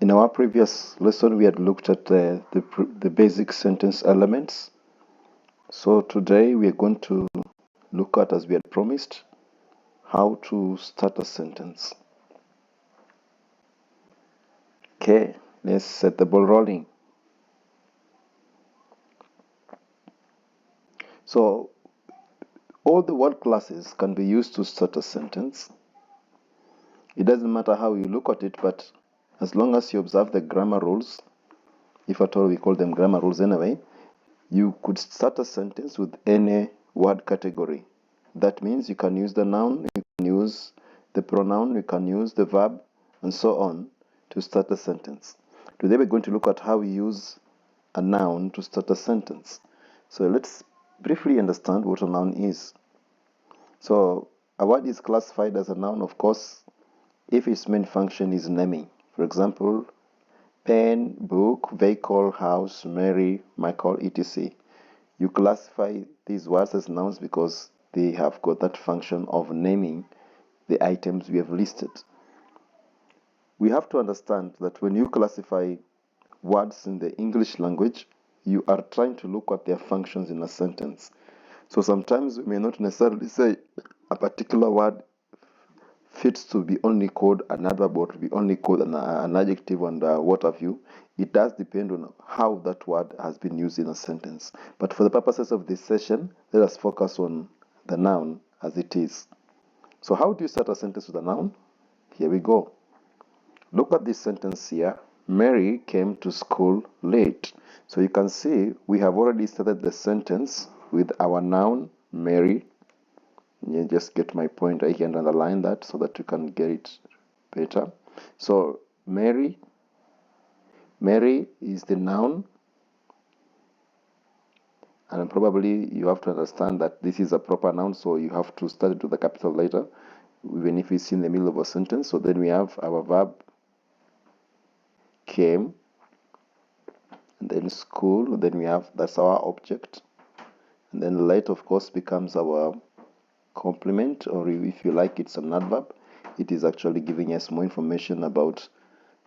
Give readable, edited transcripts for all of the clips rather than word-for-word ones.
In our previous lesson, we had looked at the basic sentence elements. So today we are going to look at, as we had promised, how to start a sentence. Okay, let's set the ball rolling. So all the word classes can be used to start a sentence. It doesn't matter how you look at it, but as long as you observe the grammar rules, if at all we call them grammar rules anyway, you could start a sentence with any word category. That means you can use the noun, you can use the pronoun, you can use the verb, and so on to start a sentence. Today we're going to look at how we use a noun to start a sentence. So let's briefly understand what a noun is. So a word is classified as a noun, of course, if its main function is naming. For example, pen, book, vehicle, house, Mary, Michael, etc. You classify these words as nouns because they have got that function of naming the items we have listed. We have to understand that when you classify words in the English language, you are trying to look at their functions in a sentence. So sometimes we may not necessarily say a particular word fits to be only called an adverb or to be only called an adjective and what have you. It does depend on how that word has been used in a sentence. But for the purposes of this session, let us focus on the noun as it is. So how do you start a sentence with a noun? Here we go. Look at this sentence here. Mary came to school late. So you can see we have already started the sentence with our noun, Mary. You just get my point. I can underline that so that you can get it better. So Mary is the noun, and probably you have to understand that this is a proper noun, so you have to start it with a capital letter, even if it's in the middle of a sentence. So then we have our verb came, and then school, then we have, that's our object, and then late of course becomes our complement, or if you like, it's an adverb. It is actually giving us more information about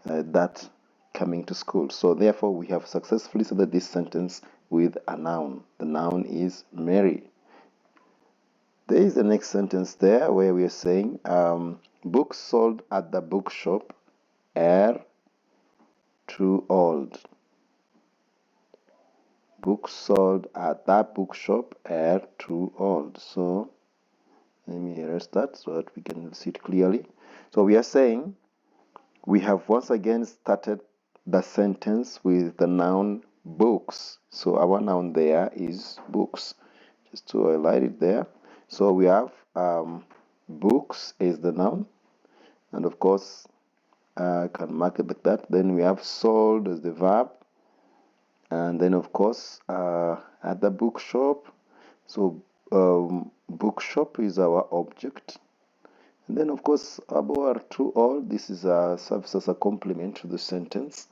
that coming to school. So therefore we have successfully started this sentence with a noun. The noun is Mary. There is the next sentence there where we are saying books sold at the bookshop are too old. Books sold at that bookshop are too old. So let me erase that so that we can see it clearly. So we are saying we have once again started the sentence with the noun books. So our noun there is books. Just to highlight it there. So we have books is the noun, and of course I can mark it like that. Then we have sold as the verb, and then of course at the bookshop. So bookshop is our object. And then, of course, abo are too old. This is serves as a complement to the sentence.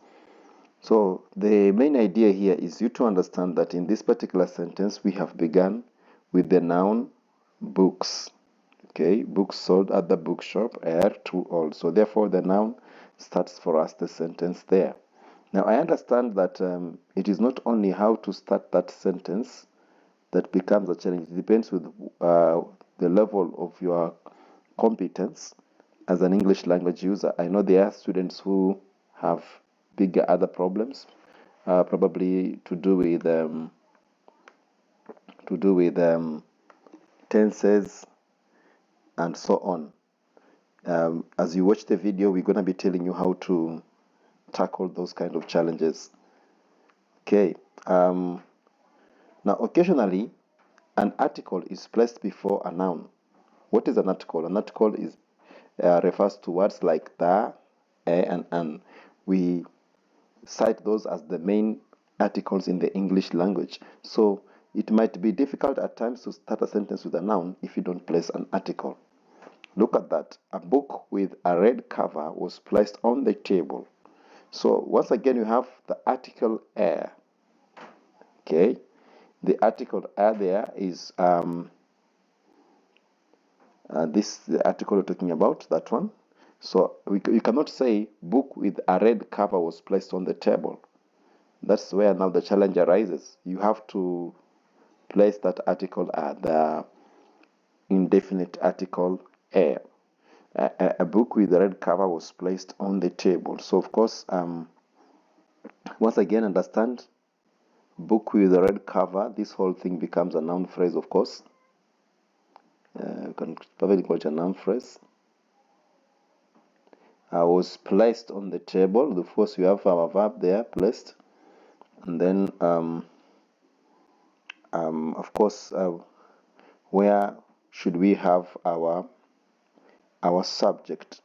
So the main idea here is you to understand that in this particular sentence, we have begun with the noun books. Okay, books sold at the bookshop are too old. So therefore, the noun starts for us the sentence there. Now, I understand that it is not only how to start that sentence that becomes a challenge. It depends with the level of your competence as an English language user. I know there are students who have bigger other problems, probably to do with tenses and so on. As you watch the video, we're going to be telling you how to tackle those kind of challenges. Okay. Now, occasionally, an article is placed before a noun. What is an article? An article is refers to words like the, a, and an. We cite those as the main articles in the English language. So it might be difficult at times to start a sentence with a noun if you don't place an article. Look at that. A book with a red cover was placed on the table. So once again, you have the article a. Okay, the article a there is this the article we're talking about, that one. So you cannot say book with a red cover was placed on the table. That's where now the challenge arises. You have to place that article at the indefinite article a. A book with a red cover was placed on the table. So of course, once again, understand, book with a red cover, this whole thing becomes a noun phrase, of course. You can probably call it a noun phrase. Was placed on the table. Of course, we have our verb there, placed. And then, of course, where should we have our subject?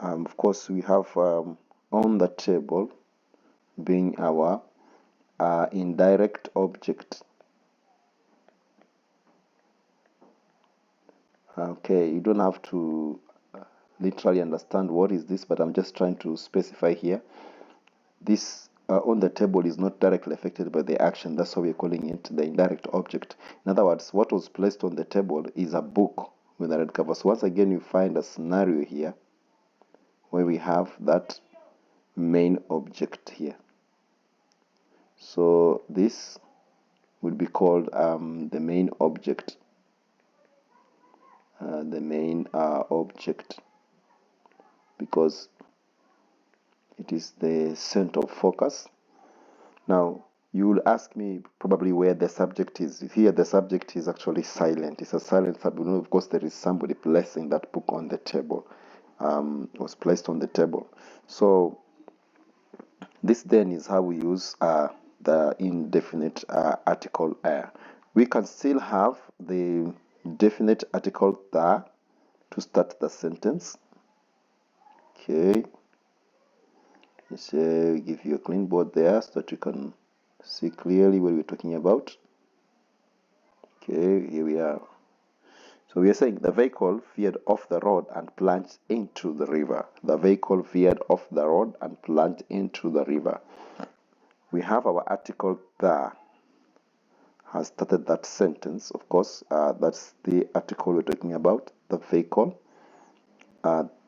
Of course, we have on the table being our indirect object. Okay, you don't have to literally understand what is this, but I'm just trying to specify here. This on the table is not directly affected by the action. That's why we're calling it the indirect object. In other words, what was placed on the table is a book with a red cover. So once again, you find a scenario here where we have that main object here. So this would be called the main object. The main object, because it is the center of focus. Now, you will ask me probably where the subject is. Here, the subject is actually silent. It's a silent subject. Of course, there is somebody placing that book on the table. Was placed on the table. So, this then is how we use the indefinite article a. We can still have the definite article the to start the sentence. Okay. So give you a clean board there so that you can see clearly what we're talking about. Okay, here we are. So we are saying the vehicle veered off the road and plunged into the river. The vehicle veered off the road and plunged into the river. We have our article the has started that sentence. Of course, that's the article we're talking about, the vehicle.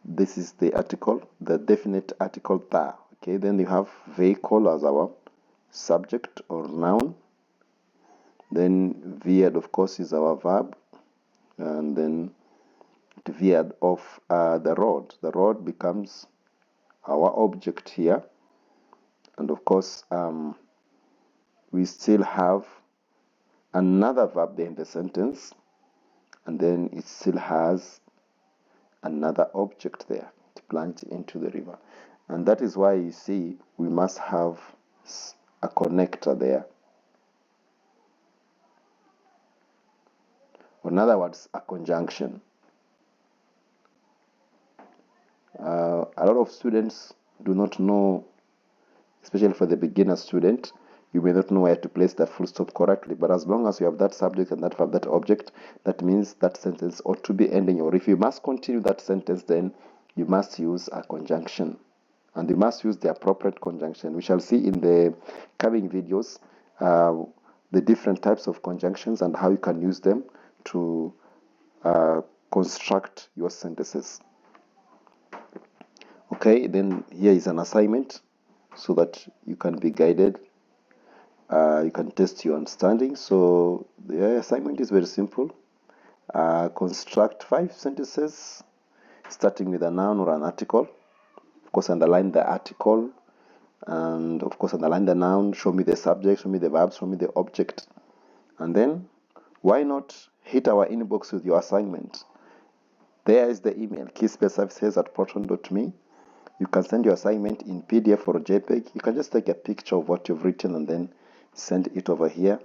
This is the article, the definite article the. Okay, then you have vehicle as our subject or noun. Then veered, of course, is our verb. And then it veered off the road. The road becomes our object here. And of course, we still have another verb there in the sentence. And then it still has another object there to plunge into the river. And that is why you see we must have a connector there. In other words, a conjunction. A lot of students do not know, especially for the beginner student, you may not know where to place the full stop correctly, but as long as you have that subject and that verb, that object, that means that sentence ought to be ending. Or if you must continue that sentence, then you must use a conjunction. And you must use the appropriate conjunction. We shall see in the coming videos the different types of conjunctions and how you can use them to construct your sentences. Okay, then here is an assignment so that you can be guided. You can test your understanding. So the assignment is very simple. Construct 5 sentences starting with a noun or an article. Of course, underline the article, and of course underline the noun. Show me the subject, show me the verb, show me the object. And then why not hit our inbox with your assignment? There is the email, kcse@proton.me. You can send your assignment in PDF or JPEG. You can just take a picture of what you've written and then send it over here.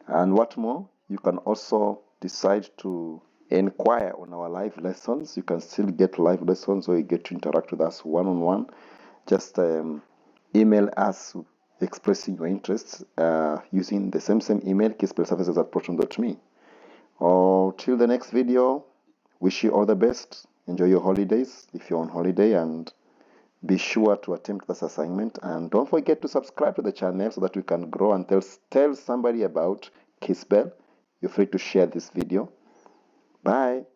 And what more, you can also decide to inquire on our live lessons. You can still get live lessons or you get to interact with us one-on-one. Just email us expressing your interests using the same email, kcse@proton.me. Till the next video, wish you all the best. Enjoy your holidays if you're on holiday, and be sure to attempt this assignment. And don't forget to subscribe to the channel so that we can grow, and tell somebody about Kcse. You're free to share this video. Bye.